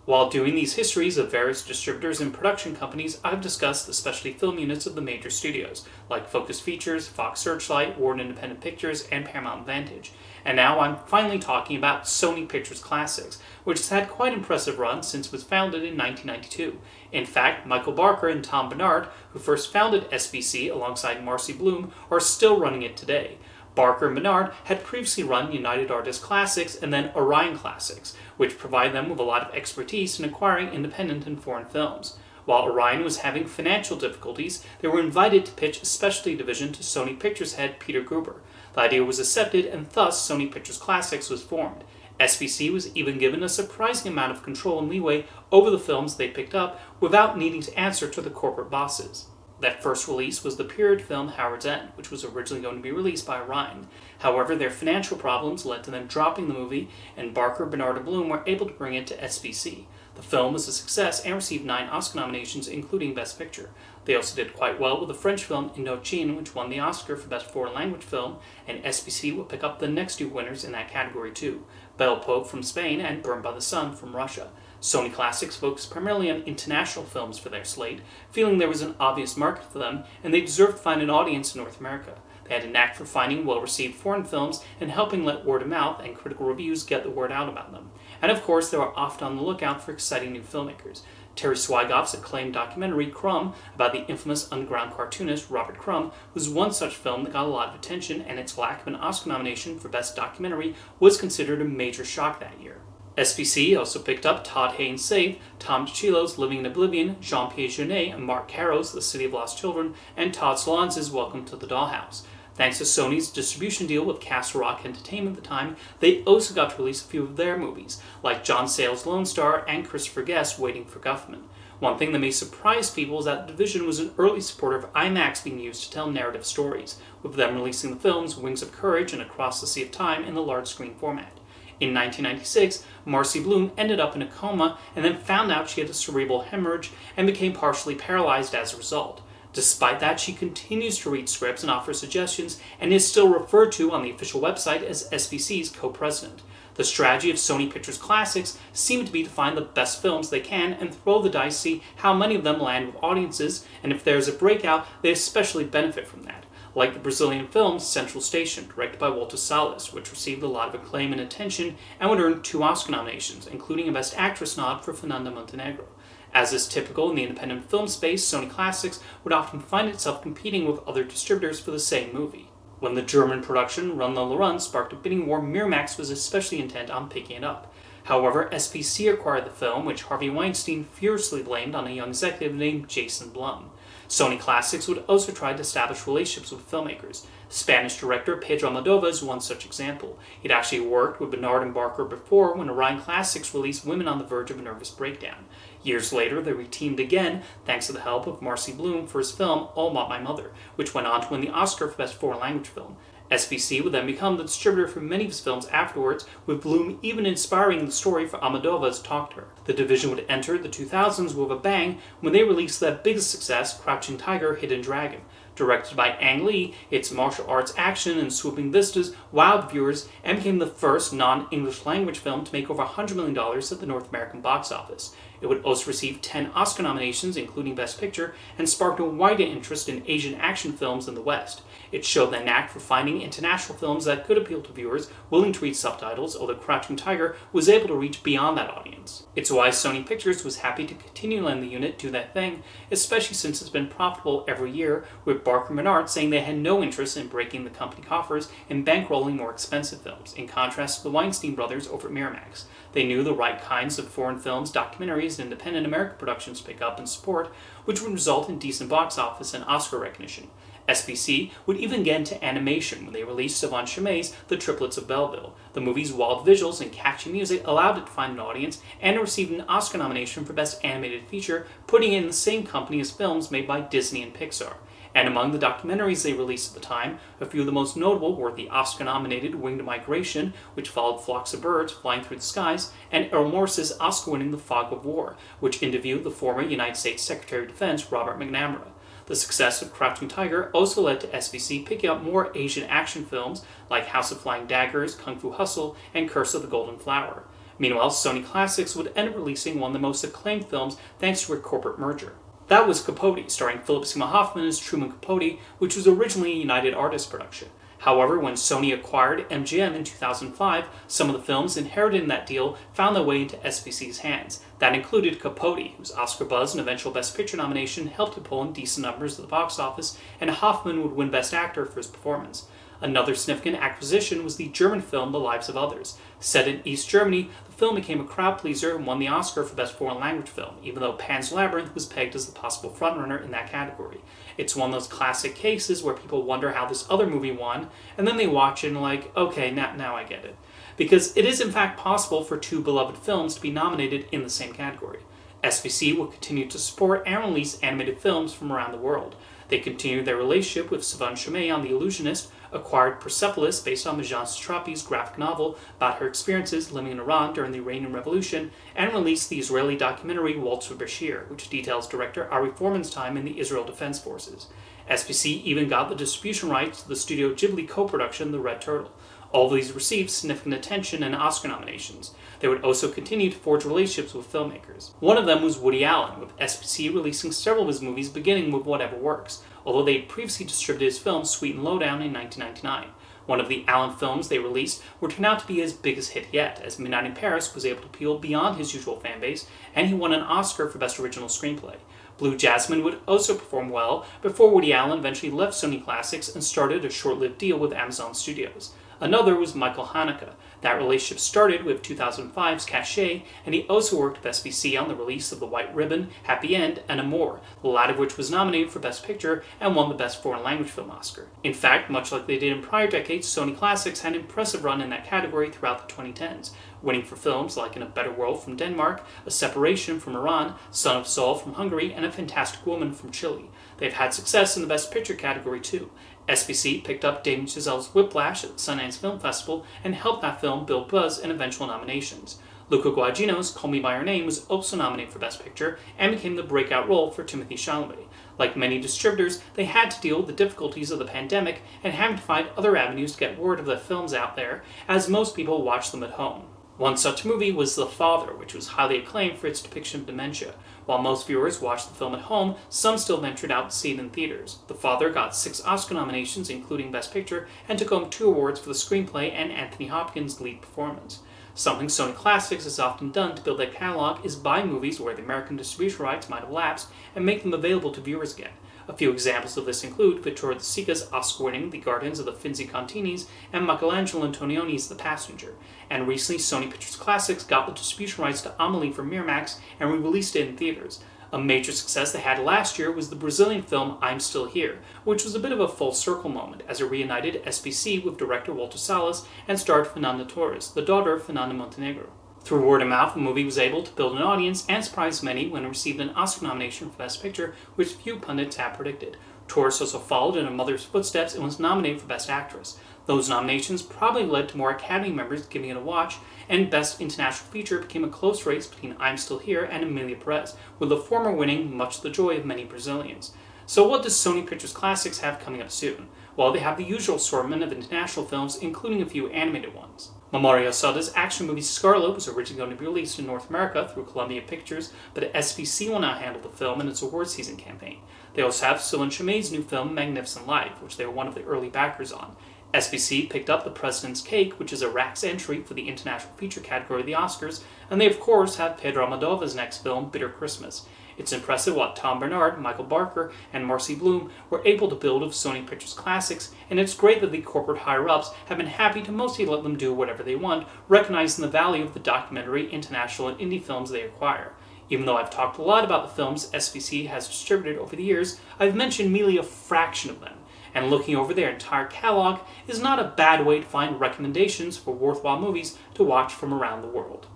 While doing these histories of various distributors and production companies, I've discussed the specialty film units of the major studios, like Focus Features, Fox Searchlight, Warner Independent Pictures, and Paramount Vantage. And now I'm finally talking about Sony Pictures Classics, which has had quite an impressive run since it was founded in 1992. In fact, Michael Barker and Tom Bernard, who first founded SPC alongside Marcy Bloom, are still running it today. Barker and Bernard had previously run United Artists Classics and then Orion Classics, which provide them with a lot of expertise in acquiring independent and foreign films. While Orion was having financial difficulties, they were invited to pitch a specialty division to Sony Pictures head Peter Gruber. The idea was accepted, and thus Sony Pictures Classics was formed. SPC was even given a surprising amount of control and leeway over the films they picked up without needing to answer to the corporate bosses. That first release was the period film Howard's End, which was originally going to be released by Orion. However, their financial problems led to them dropping the movie, and Barker, Bernard, and Bloom were able to bring it to SPC. The film was a success and received 9 Oscar nominations, including Best Picture. They also did quite well with the French film Indochine, which won the Oscar for Best Foreign Language Film, and SPC will pick up the next 2 winners in that category too, Belle Pope from Spain and Burned by the Sun from Russia. Sony Classics focused primarily on international films for their slate, feeling there was an obvious market for them, and they deserved to find an audience in North America. They had a knack for finding well-received foreign films and helping let word of mouth and critical reviews get the word out about them. And of course, they were often on the lookout for exciting new filmmakers. Terry Swygoff's acclaimed documentary, Crumb, about the infamous underground cartoonist Robert Crumb, was one such film that got a lot of attention, and its lack of an Oscar nomination for Best Documentary was considered a major shock that year. SPC also picked up Todd Haynes' Save, Tom DiCillo's Living in Oblivion, Jean-Pierre Jeunet and Mark Caro's The City of Lost Children, and Todd Solondz's Welcome to the Dollhouse. Thanks to Sony's distribution deal with Castle Rock Entertainment at the time, they also got to release a few of their movies, like John Sayles' Lone Star and Christopher Guest Waiting for Guffman. One thing that may surprise people is that the division was an early supporter of IMAX being used to tell narrative stories, with them releasing the films Wings of Courage and Across the Sea of Time in the large screen format. In 1996, Marcy Bloom ended up in a coma and then found out she had a cerebral hemorrhage and became partially paralyzed as a result. Despite that, she continues to read scripts and offer suggestions and is still referred to on the official website as SPC's co-president. The strategy of Sony Pictures Classics seemed to be to find the best films they can and throw the dice to see how many of them land with audiences, and if there's a breakout, they especially benefit from that. Like the Brazilian film Central Station, directed by Walter Salles, which received a lot of acclaim and attention and would earn 2 Oscar nominations, including a Best Actress nod for Fernanda Montenegro. As is typical in the independent film space, Sony Classics would often find itself competing with other distributors for the same movie. When the German production Run Lola Run sparked a bidding war, Miramax was especially intent on picking it up. However, SPC acquired the film, which Harvey Weinstein furiously blamed on a young executive named Jason Blum. Sony Classics would also try to establish relationships with filmmakers. Spanish director Pedro Almodovar is one such example. He'd actually worked with Bernard and Barker before when Orion Classics released Women on the Verge of a Nervous Breakdown. Years later, they reteamed again thanks to the help of Marcy Bloom for his film All About My Mother, which went on to win the Oscar for Best Foreign Language Film. SPC would then become the distributor for many of his films afterwards, with Bloom even inspiring the story for Almodovar's Talk to Her. The division would enter the 2000s with a bang when they released their biggest success, Crouching Tiger, Hidden Dragon. Directed by Ang Lee, its martial arts action and swooping vistas wowed viewers and became the first non-English language film to make over $100 million at the North American box office. It would also receive 10 Oscar nominations, including Best Picture, and sparked a wider interest in Asian action films in the West. It showed their knack for finding international films that could appeal to viewers willing to read subtitles, although Crouching Tiger was able to reach beyond that audience. It's why Sony Pictures was happy to continue letting the unit do that thing, especially since it's been profitable every year, with Barker and Bernard saying they had no interest in breaking the company coffers and bankrolling more expensive films, in contrast to the Weinstein brothers over at Miramax. They knew the right kinds of foreign films, documentaries, and independent American productions to pick up and support, which would result in decent box office and Oscar recognition. SPC would even get into animation when they released Yvon Chimay's The Triplets of Belleville. The movie's wild visuals and catchy music allowed it to find an audience, and it received an Oscar nomination for Best Animated Feature, putting it in the same company as films made by Disney and Pixar. And among the documentaries they released at the time, a few of the most notable were the Oscar-nominated Winged Migration, which followed flocks of birds flying through the skies, and Errol Morris's Oscar-winning The Fog of War, which interviewed the former United States Secretary of Defense Robert McNamara. The success of Crouching Tiger also led to SPC picking up more Asian action films like House of Flying Daggers, Kung Fu Hustle, and Curse of the Golden Flower. Meanwhile, Sony Classics would end up releasing one of the most acclaimed films thanks to a corporate merger. That was Capote, starring Philip Seymour Hoffman as Truman Capote, which was originally a United Artists production. However, when Sony acquired MGM in 2005, some of the films inherited in that deal found their way into SPC's hands. That included Capote, whose Oscar buzz and eventual Best Picture nomination helped to pull in decent numbers at the box office, and Hoffman would win Best Actor for his performance. Another significant acquisition was the German film The Lives of Others. Set in East Germany, the film became a crowd pleaser and won the Oscar for Best Foreign Language Film, even though Pan's Labyrinth was pegged as the possible frontrunner in that category. It's one of those classic cases where people wonder how this other movie won, and then they watch it and like, okay, now I get it. Because it is in fact possible for two beloved films to be nominated in the same category. SPC will continue to support and release animated films from around the world. They continued their relationship with Sivan Chomay on The Illusionist, acquired Persepolis based on Majan Satrapi's graphic novel about her experiences living in Iran during the Iranian Revolution, and released the Israeli documentary Waltz with Bashir, which details director Ari Foreman's time in the Israel Defense Forces. SPC even got the distribution rights to the Studio Ghibli co-production The Red Turtle. All of these received significant attention and Oscar nominations. They would also continue to forge relationships with filmmakers. One of them was Woody Allen, with SPC releasing several of his movies beginning with Whatever Works, although they had previously distributed his film Sweet and Lowdown in 1999. One of the Allen films they released would turn out to be his biggest hit yet, as Midnight in Paris was able to appeal beyond his usual fanbase, and he won an Oscar for Best Original Screenplay. Blue Jasmine would also perform well before Woody Allen eventually left Sony Classics and started a short-lived deal with Amazon Studios. Another was Michael Haneke. That relationship started with 2005's Cachet, and he also worked with SPC on the release of The White Ribbon, Happy End, and Amour, the latter of which was nominated for Best Picture and won the Best Foreign Language Film Oscar. In fact, much like they did in prior decades, Sony Classics had an impressive run in that category throughout the 2010s, winning for films like In a Better World from Denmark, A Separation from Iran, Son of Saul from Hungary, and A Fantastic Woman from Chile. They've had success in the Best Picture category too. SPC picked up Damien Chazelle's Whiplash at the Sundance Film Festival and helped that film build buzz and eventual nominations. Luca Guadagnino's Call Me By Your Name was also nominated for Best Picture and became the breakout role for Timothée Chalamet. Like many distributors, they had to deal with the difficulties of the pandemic and having to find other avenues to get word of their films out there, as most people watch them at home. One such movie was The Father, which was highly acclaimed for its depiction of dementia. While most viewers watched the film at home, some still ventured out to see it in theaters. The Father got 6 Oscar nominations, including Best Picture, and took home 2 awards for the screenplay and Anthony Hopkins' lead performance. Something Sony Classics has often done to build their catalog is buy movies where the American distribution rights might have lapsed and make them available to viewers again. A few examples of this include Vittorio De Sica's Oscar-winning The Guardians of the Finzi Continis and Michelangelo Antonioni's The Passenger. And recently, Sony Pictures Classics got the distribution rights to Amélie from Miramax and re-released it in theaters. A major success they had last year was the Brazilian film I'm Still Here, which was a bit of a full circle moment as it reunited SPC with director Walter Salles and starred Fernanda Torres, the daughter of Fernanda Montenegro. Through word of mouth, the movie was able to build an audience and surprise many when it received an Oscar nomination for Best Picture, which few pundits had predicted. Torres also followed in her mother's footsteps and was nominated for Best Actress. Those nominations probably led to more Academy members giving it a watch, and Best International Feature became a close race between I'm Still Here and Emilia Perez, with the former winning much to the joy of many Brazilians. So what does Sony Pictures Classics have coming up soon? Well, they have the usual assortment of international films, including a few animated ones. Mamoru Hosoda's action movie Scarlet was originally going to be released in North America through Columbia Pictures, but SPC will now handle the film in its award season campaign. They also have Sivan Chomay's new film Magnificent Life, which they were one of the early backers on. SPC picked up The President's Cake, which is Iraq's entry for the international feature category of the Oscars, and they of course have Pedro Almodovar's next film, Bitter Christmas. It's impressive what Tom Bernard, Michael Barker, and Marcy Bloom were able to build of Sony Pictures Classics, and it's great that the corporate higher-ups have been happy to mostly let them do whatever they want, recognizing the value of the documentary, international, and indie films they acquire. Even though I've talked a lot about the films SPC has distributed over the years, I've mentioned merely a fraction of them, and looking over their entire catalog is not a bad way to find recommendations for worthwhile movies to watch from around the world.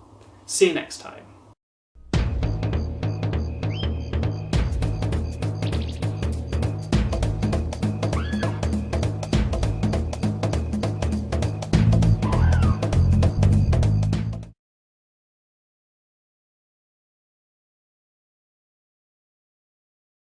See you next time.